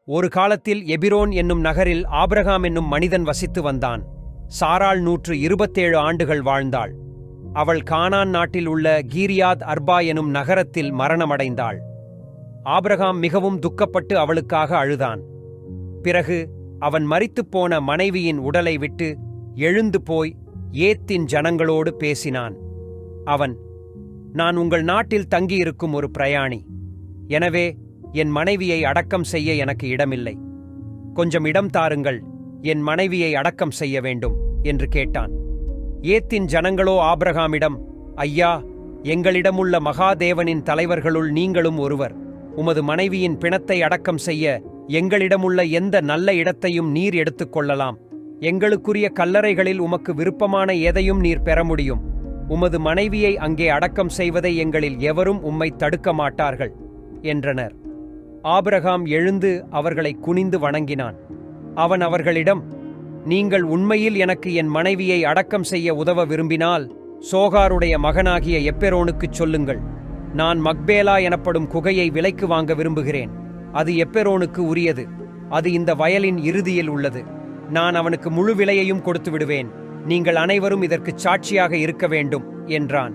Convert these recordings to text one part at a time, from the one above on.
ஒரு காலத்தில் எபிரோன் என்னும் நகரில் ஆபிரகாம் என்னும் மனிதன் வசித்து வந்தான். சாராள் 127 ஆண்டுகள் வாழ்ந்தாள். அவள் கானான் நாட்டில் உள்ள கீரியாத் அர்பா எனும் நகரத்தில் மரணமடைந்தாள். ஆபிரகாம் மிகவும் துக்கப்பட்டு அவளுக்காக அழுதான். பிறகு அவன் மரித்துப்போன மனைவியின் உடலை விட்டு எழுந்து போய் ஏத்தின் ஜனங்களோடு பேசினான். அவன், நான் உங்கள் நாட்டில் தங்கியிருக்கும் ஒரு பிரயாணி. எனவே என் மனைவியை அடக்கம் செய்ய எனக்கு இடமில்லை. கொஞ்சம் இடம் தாருங்கள், என் மனைவியை அடக்கம் செய்ய வேண்டும் என்று கேட்டான். ஏத்தின் ஜனங்களோ ஆபிரகாமிடம், ஐயா, எங்களிடமுள்ள மகாதேவனின் தலைவர்களுள் நீங்களும் ஒருவர். உமது மனைவியின் பிணத்தை அடக்கம் செய்ய எங்களிடமுள்ள எந்த நல்ல இடத்தையும் நீர் எடுத்துக்கொள்ளலாம். எங்களுக்குரிய கல்லறைகளில் உமக்கு விருப்பமான எதையும் நீர் பெற முடியும். உமது மனைவியை அங்கே அடக்கம் செய்வதை எங்களில் எவரும் உம்மை தடுக்க மாட்டார்கள் என்றனர். ஆபிரகாம் எழுந்து அவர்களை குனிந்து வணங்கினான். அவன் அவர்களிடம், நீங்கள் உண்மையில் எனக்கு என் மனைவியை அடக்கம் செய்ய உதவ விரும்பினால் சோகாருடைய மகனாகிய எப்பெரோனுக்குச் சொல்லுங்கள். நான் மக்பேலா எனப்படும் குகையை விலைக்கு வாங்க விரும்புகிறேன். அது எப்பெரோனுக்கு உரியது. அது இந்த வயலின் இறுதியில் உள்ளது. நான் அவனுக்கு முழு விலையையும் கொடுத்து விடுவேன். நீங்கள் அனைவரும் இதற்குச் சாட்சியாக இருக்க வேண்டும் என்றான்.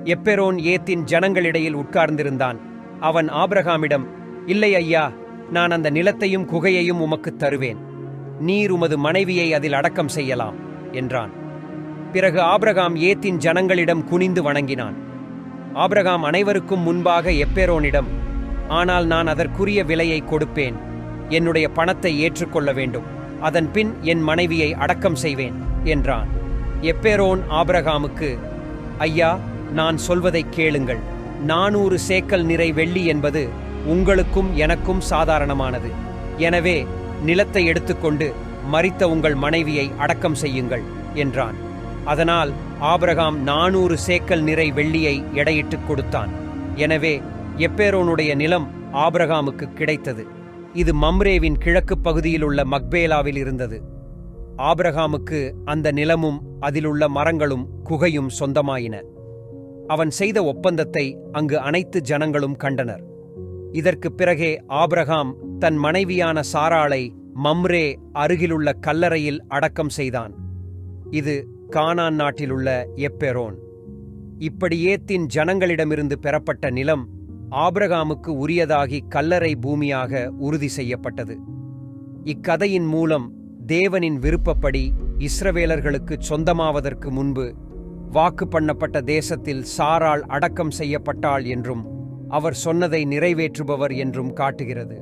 எப்பெரோன் ஏத்தின் ஜனங்களிடையில் உட்கார்ந்திருந்தான். அவன் ஆபிரகாமிடம், இல்லை ஐயா, நான் அந்த நிலத்தையும் குகையையும் உமக்குத் தருவேன். நீர் உமது மனைவியை அதில் அடக்கம் செய்யலாம் என்றான். பிறகு ஆபிரகாம் ஏத்தின் ஜனங்களிடம் குனிந்து வணங்கினான். ஆபிரகாம் அனைவருக்கும் முன்பாக எப்பெரோனிடம், ஆனால் நான் அதற்குரிய விலையை கொடுப்பேன். என்னுடைய பணத்தை ஏற்றுக்கொள்ள வேண்டும். அதன் பின் என் மனைவியை அடக்கம் செய்வேன் என்றான். எப்பெரோன் ஆபிரகாமுக்கு, ஐயா, நான் சொல்வதைக் கேளுங்கள். 400 சேக்கல் நிறை வெள்ளி என்பது உங்களுக்கும் எனக்கும் சாதாரணமானது. எனவே நிலத்தை எடுத்துக்கொண்டு மரித்த உங்கள் மனைவியை அடக்கம் செய்யுங்கள் என்றான். அதனால் ஆபிரகாம் 400 சேக்கல் நிறை வெள்ளியை எடையிட்டுக் கொடுத்தான். எனவே எப்பெரோனுடைய நிலம் ஆபிரகாமுக்கு கிடைத்தது. இது மம்ரேவின் கிழக்குப் பகுதியிலுள்ள மக்பேலாவில் இருந்தது. ஆபிரகாமுக்கு அந்த நிலமும் அதிலுள்ள மரங்களும் குகையும் சொந்தமாயின. அவன் செய்த ஒப்பந்தத்தை அங்கு அனைத்து ஜனங்களும் கண்டனர். இதற்குப் பிறகே ஆபிரகாம் தன் மனைவியான சாராளை மம்ரே அருகிலுள்ள கல்லறையில் அடக்கம் செய்தான். இது கானான் நாட்டிலுள்ள எப்பெரோன். இப்படி ஏத்தின் ஜனங்களிடமிருந்து பெறப்பட்ட நிலம் ஆபிரகாமுக்கு உரியதாகி கல்லறை பூமியாக உறுதி செய்யப்பட்டது. இக்கதையின் மூலம் தேவனின் விருப்பப்படி இஸ்ரவேலர்களுக்குச் சொந்தமாவதற்கு முன்பு வாக்கு பண்ணப்பட்ட தேசத்தில் சாராள் அடக்கம் செய்யப்பட்டாள் என்றும் அவர் சொன்னதை நிறைவேற்றுபவர் என்றும் காட்டுகிறது.